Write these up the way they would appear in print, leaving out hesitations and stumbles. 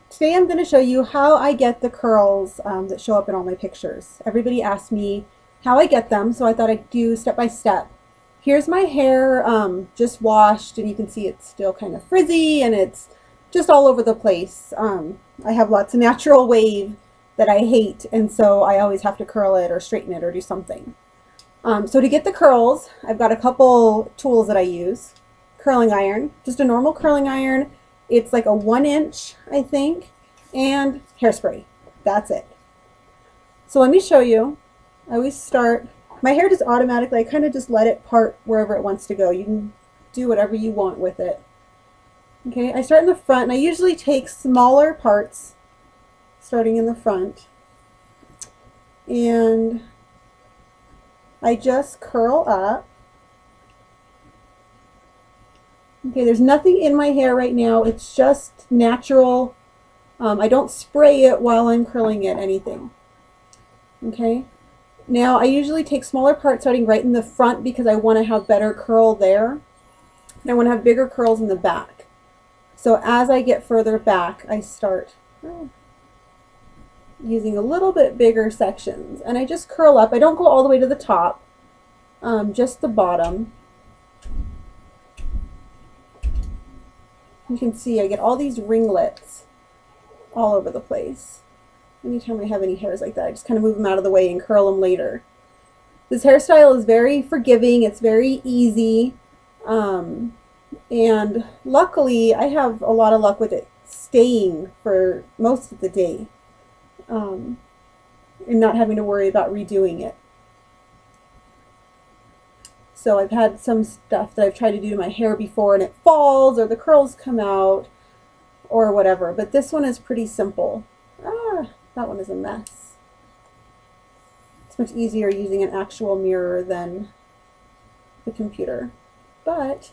Today I'm going to show you how I get the curls that show up in all my pictures. Everybody asked me how I get them, so I thought I'd do step by step. Here's my hair just washed, and you can see it's still kind of frizzy and it's just all over the place. I have lots of natural wave that I hate, and so I always have to curl it or straighten it or do something. So to get the curls, I've got a couple tools that I use. Curling iron, just a normal curling iron. It's like a 1-inch, I think, and hairspray. That's it. So let me show you. I always start, my hair just automatically, I kind of just let it part wherever it wants to go. You can do whatever you want with it. Okay, I start in the front, and I usually take smaller parts, starting in the front, and I just curl up. Okay, there's nothing in my hair right now. It's just natural. I don't spray it while I'm curling it, anything. Okay, now I usually take smaller parts starting right in the front because I want to have better curl there. And I want to have bigger curls in the back. So as I get further back, I start using a little bit bigger sections. And I just curl up. I don't go all the way to the top, just the bottom. You can see I get all these ringlets all over the place. Anytime I have any hairs like that, I just kind of move them out of the way and curl them later. This hairstyle is very forgiving. It's very easy. And luckily, I have a lot of luck with it staying for most of the day and not having to worry about redoing it. So I've had some stuff that I've tried to do to my hair before and it falls or the curls come out or whatever. But this one is pretty simple. That one is a mess. It's much easier using an actual mirror than the computer. But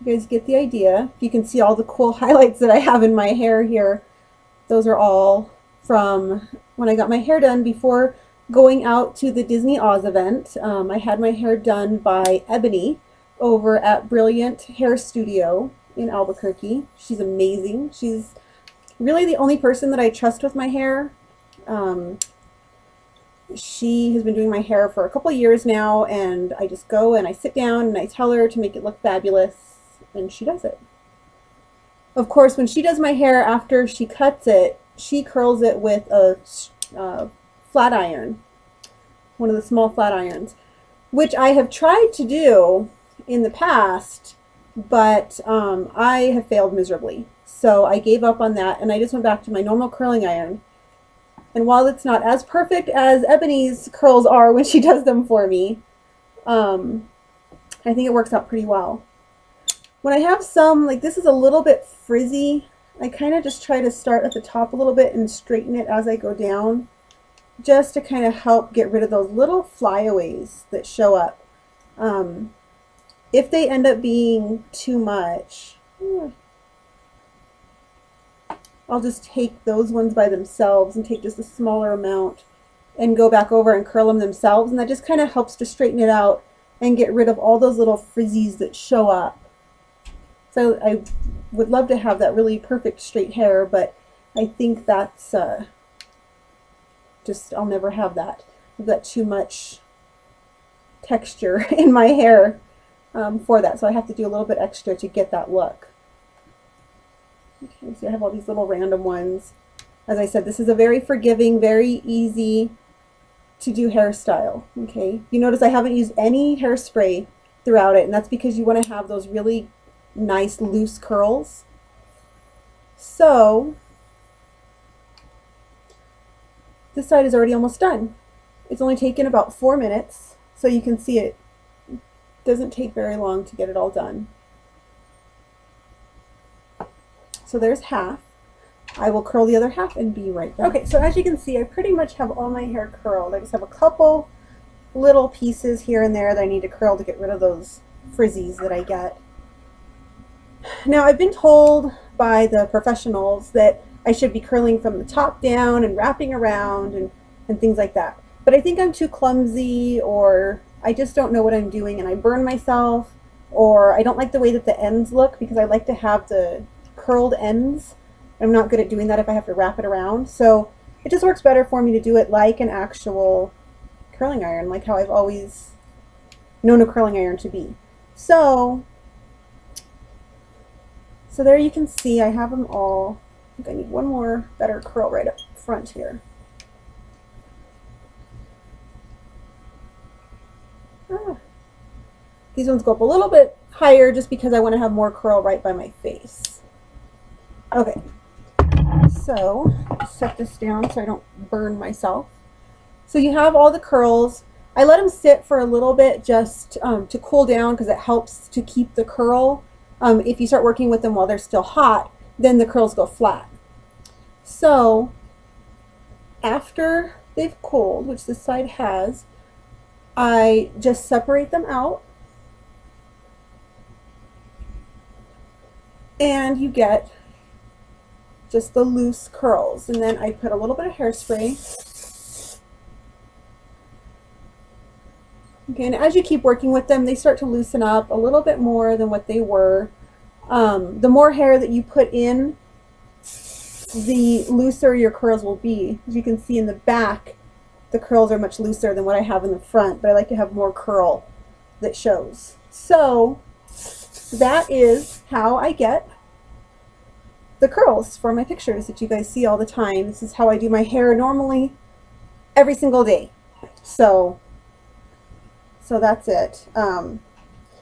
you guys get the idea. You can see all the cool highlights that I have in my hair here. Those are all from when I got my hair done before going out to the Disney Oz event. I had my hair done by Ebony over at Brilliant Hair Studio in Albuquerque. She's amazing. She's really the only person that I trust with my hair. She has been doing my hair for a couple of years now, and I just go and I sit down and I tell her to make it look fabulous, and she does it. Of course, when she does my hair after she cuts it, she curls it with a flat iron, one of the small flat irons, which I have tried to do in the past, but I have failed miserably. So I gave up on that, and I just went back to my normal curling iron. And while it's not as perfect as Ebony's curls are when she does them for me, I think it works out pretty well. When I have some, like this is a little bit frizzy, I kind of just try to start at the top a little bit and straighten it as I go down, just to kind of help get rid of those little flyaways that show up. If they end up being too much, I'll just take those ones by themselves and take just a smaller amount and go back over and curl them themselves, and that just kind of helps to straighten it out and get rid of all those little frizzies that show up. So I would love to have that really perfect straight hair, but I think that's just, I'll never have that. I've got too much texture in my hair for that, so I have to do a little bit extra to get that look. Okay, so I have all these little random ones. As I said, this is a very forgiving, very easy to do hairstyle. Okay, you notice I haven't used any hairspray throughout it, and that's because you want to have those really nice loose curls. So this side is already almost done. It's only taken about 4 minutes, so you can see it doesn't take very long to get it all done. So there's half. I will curl the other half and be right back. Okay, so as you can see, I pretty much have all my hair curled. I just have a couple little pieces here and there that I need to curl to get rid of those frizzies that I get. Now, I've been told by the professionals that I should be curling from the top down and wrapping around and things like that. But I think I'm too clumsy, or I just don't know what I'm doing and I burn myself, or I don't like the way that the ends look because I like to have the curled ends I'm not good at doing that if I have to wrap it around. So it just works better for me to do it like an actual curling iron, like how I've always known a curling iron to be. So there you can see I have them all. I think I need one more better curl right up front here. These ones go up a little bit higher just because I want to have more curl right by my face. Okay, so set this down so I don't burn myself. So you have all the curls. I let them sit for a little bit just to cool down because it helps to keep the curl. If you start working with them while they're still hot, then the curls go flat. So after they've cooled, which this side has, I just separate them out. And you get just the loose curls. And then I put a little bit of hairspray. Okay, and as you keep working with them, they start to loosen up a little bit more than what they were. The more hair that you put in, the looser your curls will be. As you can see in the back, the curls are much looser than what I have in the front, but I like to have more curl that shows. So that is how I get the curls for my pictures that you guys see all the time. This is how I do my hair normally every single day. So that's it.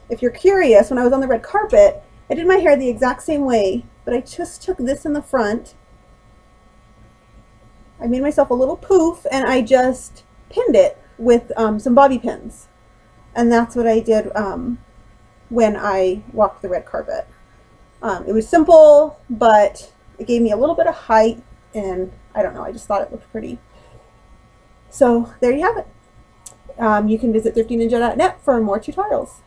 If you're curious, when I was on the red carpet, I did my hair the exact same way, but I just took this in the front. I made myself a little poof and I just pinned it with some bobby pins. And that's what I did when I walked the red carpet. It was simple, but it gave me a little bit of height, and I don't know, I just thought it looked pretty. So there you have it. You can visit thriftyninja.net for more tutorials.